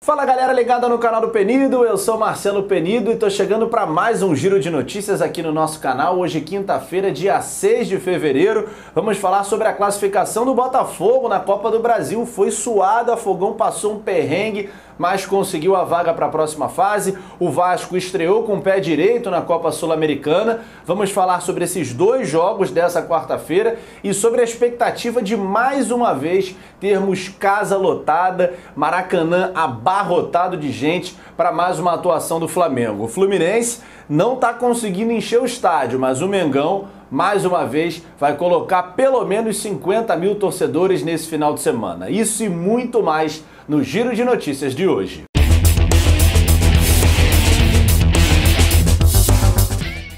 Fala galera ligada no canal do Penido, eu sou Marcelo Penido e tô chegando para mais um giro de notícias aqui no nosso canal. Hoje quinta-feira, dia 6 de fevereiro, vamos falar sobre a classificação do Botafogo na Copa do Brasil. Foi suado, a Fogão passou um perrengue, mas conseguiu a vaga para a próxima fase. O Vasco estreou com o pé direito na Copa Sul-Americana. Vamos falar sobre esses dois jogos dessa quarta-feira e sobre a expectativa de mais uma vez termos casa lotada, Maracanã abarrotado de gente para mais uma atuação do Flamengo. O Fluminense não está conseguindo encher o estádio, mas o Mengão, mais uma vez, vai colocar pelo menos 50 mil torcedores nesse final de semana. Isso e muito mais no Giro de Notícias de hoje.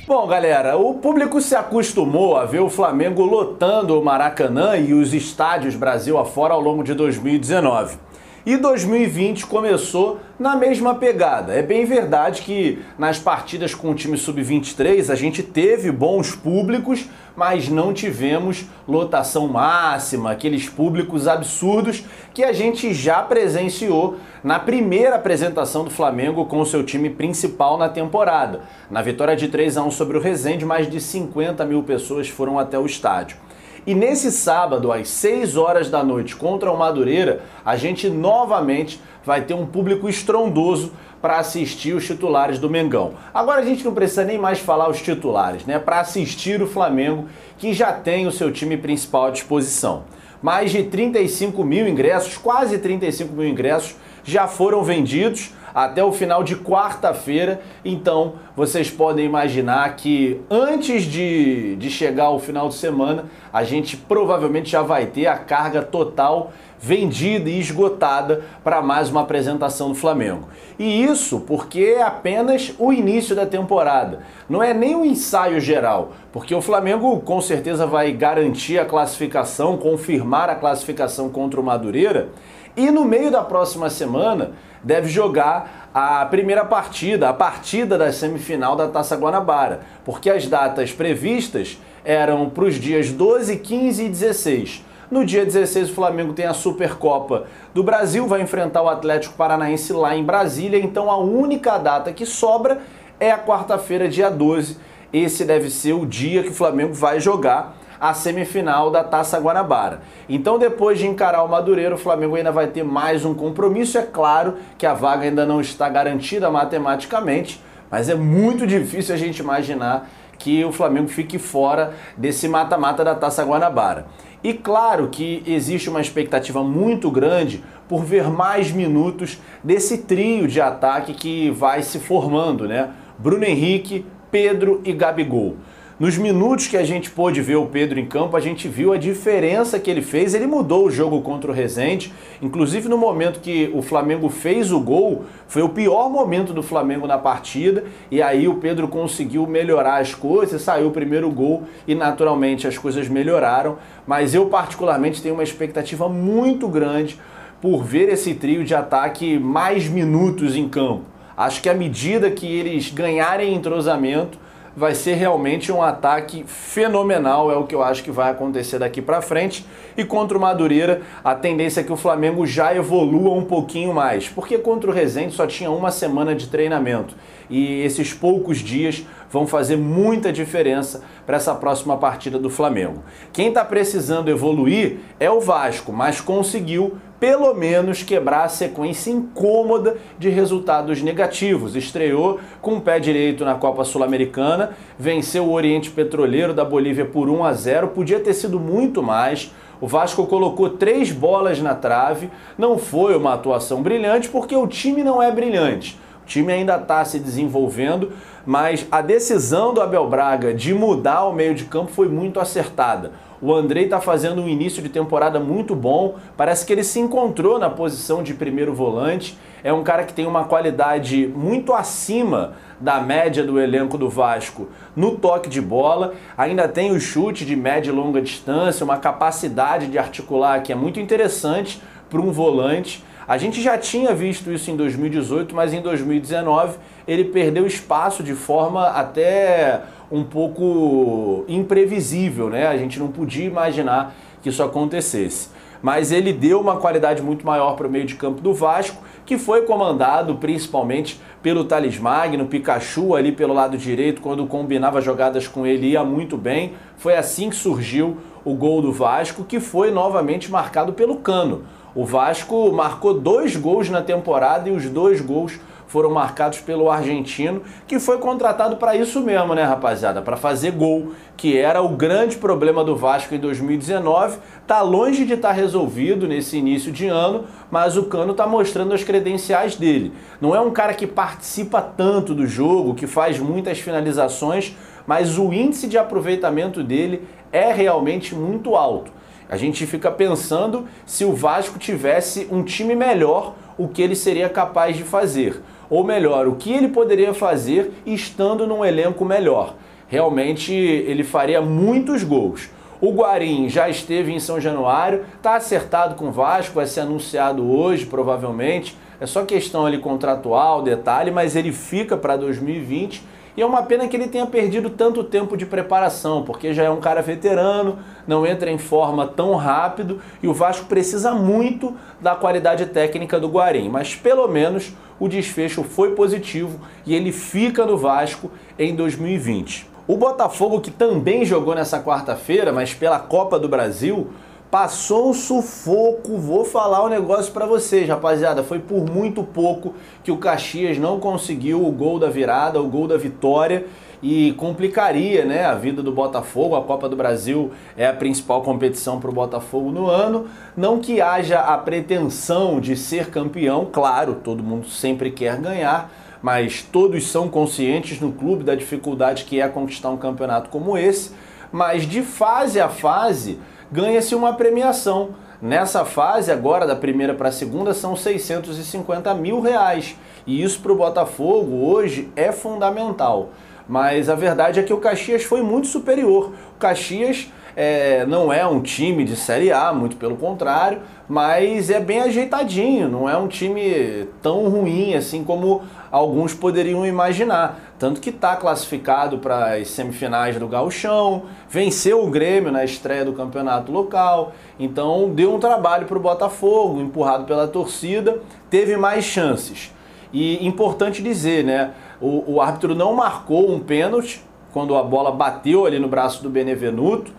Bom, galera, o público se acostumou a ver o Flamengo lotando o Maracanã e os estádios Brasil afora ao longo de 2019. E 2020 começou na mesma pegada. É bem verdade que nas partidas com o time sub-23 a gente teve bons públicos, mas não tivemos lotação máxima, aqueles públicos absurdos que a gente já presenciou na primeira apresentação do Flamengo com o seu time principal na temporada. Na vitória de 3-1 sobre o Resende, mais de 50 mil pessoas foram até o estádio. E nesse sábado, às 6 horas da noite, contra o Madureira, a gente novamente vai ter um público estrondoso para assistir os titulares do Mengão. Agora a gente não precisa nem mais falar os titulares, né? Para assistir o Flamengo, que já tem o seu time principal à disposição. Mais de 35 mil ingressos, quase 35 mil ingressos, já foram vendidos até o final de quarta-feira, então vocês podem imaginar que antes de chegar o final de semana, a gente provavelmente já vai ter a carga total vendida e esgotada para mais uma apresentação do Flamengo. E isso porque é apenas o início da temporada, não é nem o ensaio geral, porque o Flamengo com certeza vai garantir a classificação, confirmar a classificação contra o Madureira, e no meio da próxima semana deve jogar a primeira partida, a partida da semifinal da Taça Guanabara, porque as datas previstas eram para os dias 12, 15 e 16. No dia 16 o Flamengo tem a Supercopa do Brasil, vai enfrentar o Atlético Paranaense lá em Brasília, então a única data que sobra é a quarta-feira, dia 12. Esse deve ser o dia que o Flamengo vai jogar a semifinal da Taça Guanabara. Então depois de encarar o Madureira, o Flamengo ainda vai ter mais um compromisso. É claro que a vaga ainda não está garantida matematicamente, mas é muito difícil a gente imaginar que o Flamengo fique fora desse mata-mata da Taça Guanabara. E claro que existe uma expectativa muito grande por ver mais minutos desse trio de ataque que vai se formando, né? Bruno Henrique, Pedro e Gabigol. Nos minutos que a gente pôde ver o Pedro em campo, a gente viu a diferença que ele fez. Ele mudou o jogo contra o Resende, inclusive no momento que o Flamengo fez o gol, foi o pior momento do Flamengo na partida, e aí o Pedro conseguiu melhorar as coisas, saiu o primeiro gol e naturalmente as coisas melhoraram, mas eu particularmente tenho uma expectativa muito grande por ver esse trio de ataque mais minutos em campo. Acho que à medida que eles ganharem entrosamento, vai ser realmente um ataque fenomenal, é o que eu acho que vai acontecer daqui para frente. E contra o Madureira, a tendência é que o Flamengo já evolua um pouquinho mais, porque contra o Resende só tinha uma semana de treinamento. E esses poucos dias vão fazer muita diferença para essa próxima partida do Flamengo. Quem está precisando evoluir é o Vasco, mas conseguiu pelo menos quebrar a sequência incômoda de resultados negativos. Estreou com o pé direito na Copa Sul-Americana, venceu o Oriente Petroleiro da Bolívia por 1-0, podia ter sido muito mais. O Vasco colocou 3 bolas na trave, não foi uma atuação brilhante porque o time não é brilhante. O time ainda está se desenvolvendo, mas a decisão do Abel Braga de mudar o meio de campo foi muito acertada. O Andrei está fazendo um início de temporada muito bom, parece que ele se encontrou na posição de primeiro volante, é um cara que tem uma qualidade muito acima da média do elenco do Vasco no toque de bola, ainda tem o chute de média e longa distância, uma capacidade de articular que é muito interessante para um volante. A gente já tinha visto isso em 2018, mas em 2019 ele perdeu espaço de forma até um pouco imprevisível, né? A gente não podia imaginar que isso acontecesse. Mas ele deu uma qualidade muito maior para o meio de campo do Vasco, que foi comandado principalmente pelo Thales Magno, Pikachu ali pelo lado direito, quando combinava jogadas com ele ia muito bem. Foi assim que surgiu o gol do Vasco, que foi novamente marcado pelo Cano. O Vasco marcou 2 gols na temporada e os 2 gols foram marcados pelo argentino, que foi contratado para isso mesmo, né, rapaziada? Para fazer gol, que era o grande problema do Vasco em 2019. Tá longe de estar resolvido nesse início de ano, mas o Cano tá mostrando as credenciais dele. Não é um cara que participa tanto do jogo, que faz muitas finalizações, mas o índice de aproveitamento dele é realmente muito alto. A gente fica pensando se o Vasco tivesse um time melhor, o que ele seria capaz de fazer. Ou melhor, o que ele poderia fazer estando num elenco melhor. Realmente ele faria muitos gols. O Guarim já esteve em São Januário, está acertado com o Vasco, vai ser anunciado hoje provavelmente. É só questão ali contratual, detalhe, mas ele fica para 2020. E é uma pena que ele tenha perdido tanto tempo de preparação, porque já é um cara veterano, não entra em forma tão rápido e o Vasco precisa muito da qualidade técnica do Guarim. Mas pelo menos o desfecho foi positivo e ele fica no Vasco em 2020. O Botafogo, que também jogou nessa quarta-feira, mas pela Copa do Brasil, passou um sufoco. Vou falar um negócio pra vocês, rapaziada. Foi por muito pouco que o Caxias não conseguiu o gol da virada, o gol da vitória, e complicaria, né, a vida do Botafogo. A Copa do Brasil é a principal competição para o Botafogo no ano. Não que haja a pretensão de ser campeão, claro, todo mundo sempre quer ganhar, mas todos são conscientes no clube da dificuldade que é conquistar um campeonato como esse. Mas de fase a fase ganha-se uma premiação. Nessa fase agora, da primeira para a segunda, são R$650 mil. E isso para o Botafogo hoje é fundamental. Mas a verdade é que o Caxias foi muito superior. O Caxias não é um time de Série A, muito pelo contrário, mas é bem ajeitadinho, não é um time tão ruim assim como alguns poderiam imaginar. Tanto que está classificado para as semifinais do Gauchão, venceu o Grêmio na estreia do campeonato local, então deu um trabalho para o Botafogo, empurrado pela torcida, teve mais chances. E importante dizer, né, o árbitro não marcou um pênalti quando a bola bateu ali no braço do Benevenuto.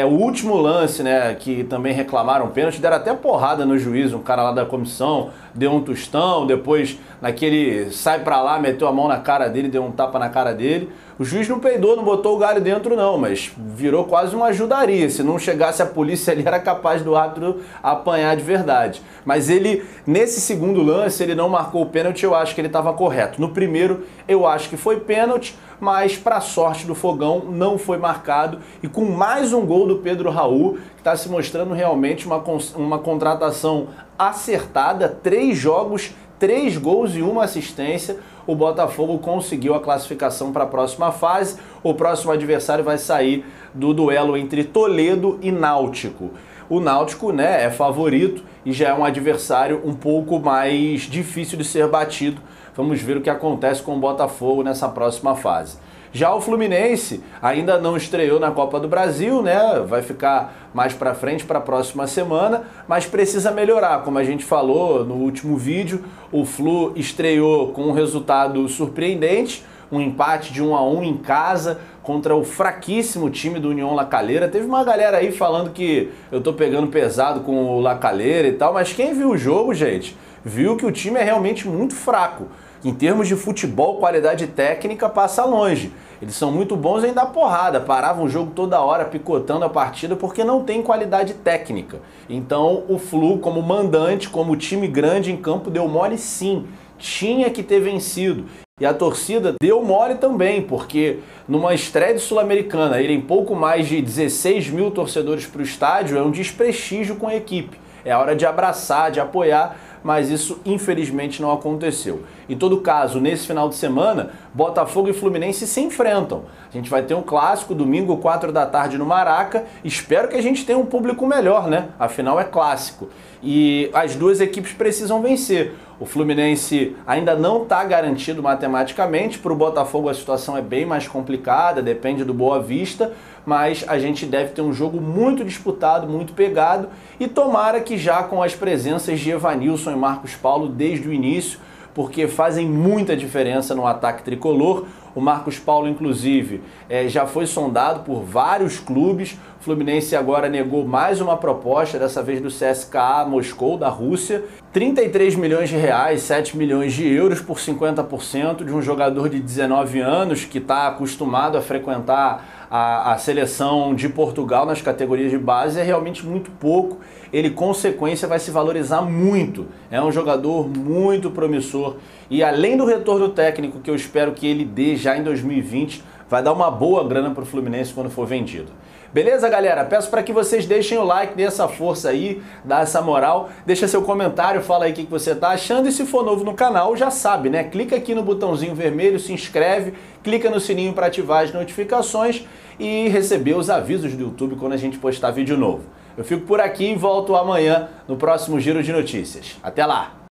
O último lance, né, que também reclamaram pênalti, deram até porrada no juiz, um cara lá da comissão, deu um tostão, depois naquele sai pra lá, meteu a mão na cara dele, deu um tapa na cara dele. O juiz não peidou, não botou o galho dentro não, mas virou quase uma ajudaria. Se não chegasse a polícia ali, era capaz do árbitro apanhar de verdade. Mas ele, nesse segundo lance, ele não marcou o pênalti, eu acho que ele estava correto. No primeiro, eu acho que foi pênalti, mas para sorte do Fogão não foi marcado. E com mais um gol do Pedro Raul, que está se mostrando realmente uma contratação acertada, 3 jogos, 3 gols e 1 assistência, o Botafogo conseguiu a classificação para a próxima fase. O próximo adversário vai sair do duelo entre Toledo e Náutico. O Náutico, né, é favorito e já é um adversário um pouco mais difícil de ser batido. Vamos ver o que acontece com o Botafogo nessa próxima fase. Já o Fluminense ainda não estreou na Copa do Brasil, né? Vai ficar mais para frente, para a próxima semana, mas precisa melhorar. Como a gente falou no último vídeo, o Flu estreou com um resultado surpreendente, um empate de 1-1 em casa contra o fraquíssimo time do União La Calera. Teve uma galera aí falando que eu tô pegando pesado com o La Calera e tal, mas quem viu o jogo, gente, viu que o time é realmente muito fraco. Em termos de futebol, qualidade técnica passa longe. Eles são muito bons em dar porrada, paravam o jogo toda hora, picotando a partida, porque não tem qualidade técnica. Então o Flu, como mandante, como time grande em campo, deu mole sim. Tinha que ter vencido. E a torcida deu mole também, porque numa estreia de Sul-Americana, irem pouco mais de 16 mil torcedores para o estádio é um desprestígio com a equipe. É hora de abraçar, de apoiar, mas isso infelizmente não aconteceu. Em todo caso, nesse final de semana, Botafogo e Fluminense se enfrentam. A gente vai ter um clássico, domingo, 4 da tarde no Maraca. Espero que a gente tenha um público melhor, né? Afinal é clássico. e as duas equipes precisam vencer. O Fluminense ainda não está garantido matematicamente, para o Botafogo a situação é bem mais complicada, depende do Boa Vista, mas a gente deve ter um jogo muito disputado, muito pegado, e tomara que já com as presenças de Evanilson e Marcos Paulo desde o início, porque fazem muita diferença no ataque tricolor. O Marcos Paulo, inclusive, já foi sondado por vários clubes. O Fluminense agora negou mais uma proposta, dessa vez do CSKA Moscou, da Rússia. 33 milhões de reais, 7 milhões de euros por 50% de um jogador de 19 anos que está acostumado a frequentar a seleção de Portugal nas categorias de base, é realmente muito pouco. Ele, com sequência, vai se valorizar muito. É um jogador muito promissor. E além do retorno técnico que eu espero que ele dê já em 2020, vai dar uma boa grana para o Fluminense quando for vendido. Beleza, galera? Peço para que vocês deixem o like, dê essa força aí, dá essa moral, deixa seu comentário, fala aí o que você tá achando, e se for novo no canal, já sabe, né? Clica aqui no botãozinho vermelho, se inscreve, clica no sininho para ativar as notificações e receber os avisos do YouTube quando a gente postar vídeo novo. Eu fico por aqui e volto amanhã no próximo Giro de Notícias. Até lá!